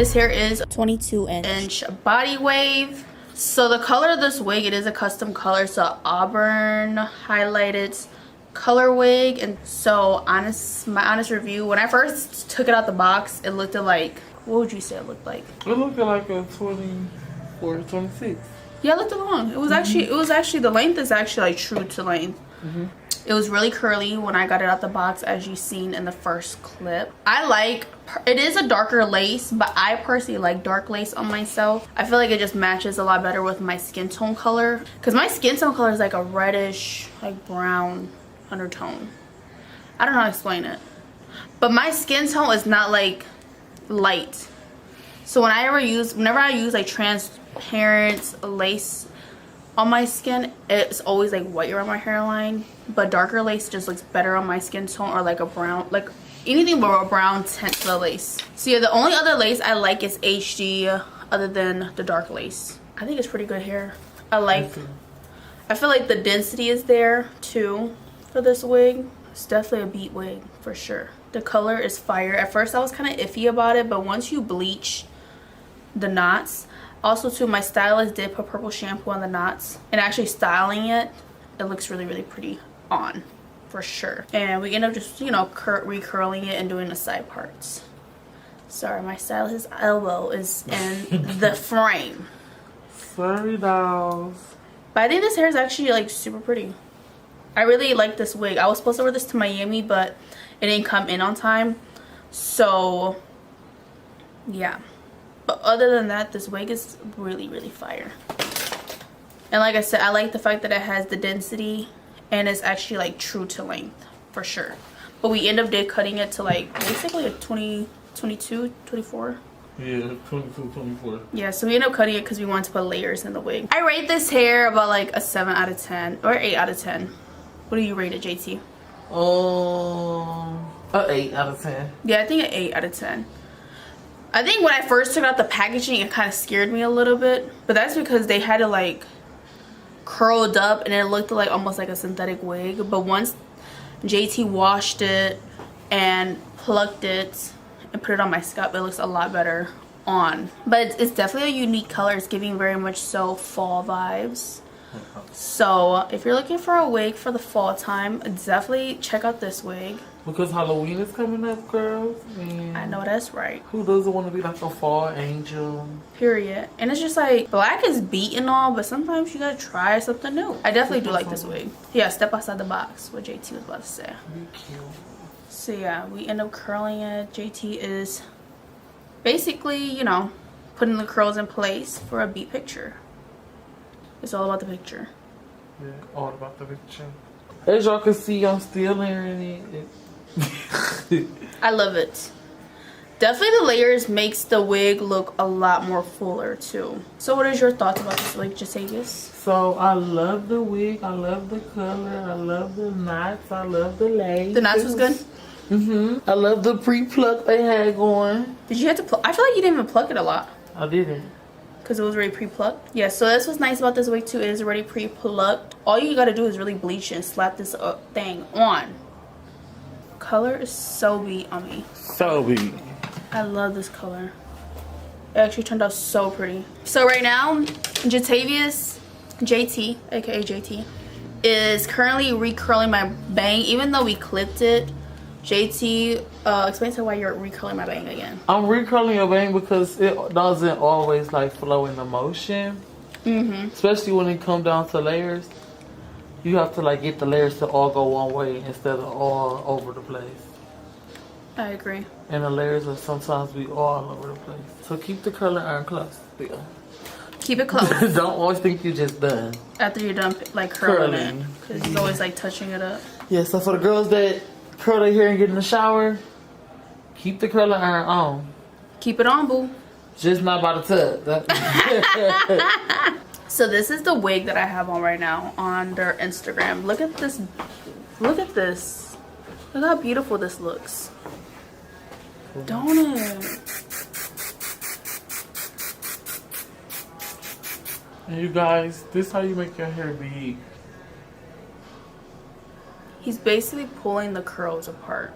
This hair is 22-inch body wave. So the color of this wig, it is a custom color. So Auburn highlighted color wig. And so my honest review, when I first took it out the box, it looked like, what would you say it looked like? It looked like a 24, 26. Yeah, it looked long. It was actually the length is actually like true to length. It was really curly when I got it out the box, as you seen in the first clip. It is a darker lace, but I personally like dark lace on myself. I feel like it just matches a lot better with my skin tone color, because my skin tone color is like a reddish, like brown undertone. I don't know how to explain it, but my skin tone is not like light. So whenever I use like transparent lace on my skin, it's always like white around my hairline, but darker lace just looks better on my skin tone, or like a brown, like anything but a brown tint to the lace. So yeah, the only other lace I like is HD other than the dark lace. I think it's pretty good hair. I feel like the density is there too for this wig. It's definitely a beat wig for sure. The color is fire. At first I was kind of iffy about it, but once you bleach the knots, also too, my stylist did put purple shampoo on the knots, and actually styling it looks really, really pretty on for sure. And we end up just, you know, recurling it and doing the side parts. Sorry, my stylist's elbow is in the frame. Sorry, dolls. But I think this hair is actually like super pretty. I really like this wig. I was supposed to wear this to Miami, but it didn't come in on time. So yeah. But other than that, this wig is really, really fire. And like I said, I like the fact that it has the density and it's actually like true to length for sure. But we end up cutting it to like basically a 22, 24. Yeah, 22, 24. Yeah, so we end up cutting it because we wanted to put layers in the wig. I rate this hair about like a 7 out of 10 or 8 out of 10. What do you rate it, JT? An 8 out of 10. Yeah, I think an 8 out of 10. I think when I first took out the packaging, it kind of scared me a little bit, but that's because they had it like curled up and it looked like almost like a synthetic wig. But once JT washed it and plucked it and put it on my scalp, it looks a lot better on. But it's definitely a unique color. It's giving very much so fall vibes. So if you're looking for a wig for the fall time, definitely check out this wig. Because Halloween is coming up, girls. And I know that's right. who doesn't want to be like a fall angel? Period. And it's just like, black is beat and all, but sometimes you gotta try something new. I definitely do like this wig. Yeah, step outside the box, what JT was about to say. Be cute. So yeah, we end up curling it. JT is basically, you know, putting the curls in place for a beat picture. It's all about the picture. Yeah, all about the picture. As y'all can see, I'm still layering it. I love it. Definitely the layers makes the wig look a lot more fuller too. So what is your thoughts about this wig, Jatavius? So I love the wig, I love the color, I love the knots, I love the lace. The knots was good? I love the pre-pluck they had going. Did you have to pluck? I feel like you didn't even pluck it a lot. I didn't. Because it was already pre-plucked. Yeah, so that's what's nice about this wig too. It is already pre-plucked. All you gotta do is really bleach it and slap this thing on. Color is so beat on me. So beat. I love this color. It actually turned out so pretty. So right now, Jatavius, JT, aka JT, is currently recurling my bang. Even though we clipped it, JT, explain to why you're recurling my bang again. I'm recurling your bang because it doesn't always like flow in the motion. Especially when it comes down to layers. You have to like get the layers to all go one way instead of all over the place. I agree. And the layers will sometimes be all over the place. So keep the curling iron close. Yeah. Keep it close. Don't always think you're just done. After you're done like curling it. Because it's always like touching it up. Yeah, so for the girls that curl their hair and get in the shower, keep the curling iron on. Keep it on, boo. Just not by the tub. So this is the wig that I have on right now on their Instagram. Look at this. Look at this. Look how beautiful this looks. Don't it? And you guys, this is how you make your hair be. He's basically pulling the curls apart.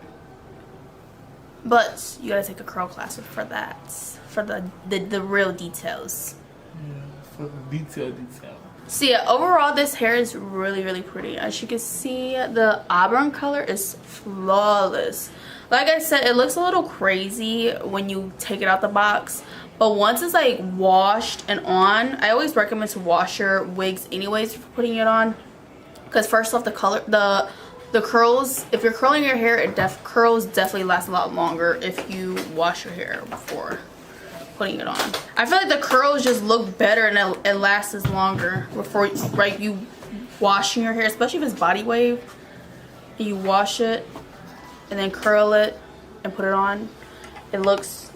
But you gotta take a curl class for that. for the real details. Yeah, for the detail. So yeah, overall this hair is really pretty. As you can see, the Auburn color is flawless. Like I said, it looks a little crazy when you take it out the box, but once it's like washed and on, I always recommend to wash your wigs anyways for putting it on, because first off, the color, the curls, if you're curling your hair, curls definitely last a lot longer if you wash your hair before putting it on. I feel like the curls just look better and it lasts longer before you washing your hair, especially if it's body wave. You wash it and then curl it and put it on. It looks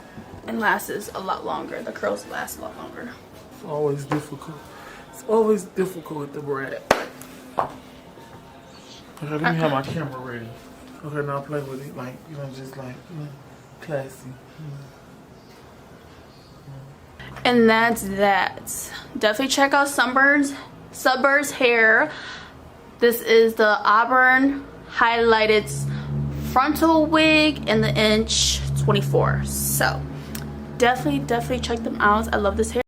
and lasts a lot longer. The curls last a lot longer. It's always difficult. It's always difficult with the braid. Okay, let me have my camera ready. Okay, now play with it like, you know, just like, you know, classy. And that's that. Definitely check out Sunber's hair. This is the Auburn highlighted frontal wig in the inch 24. So definitely check them out. I love this hair.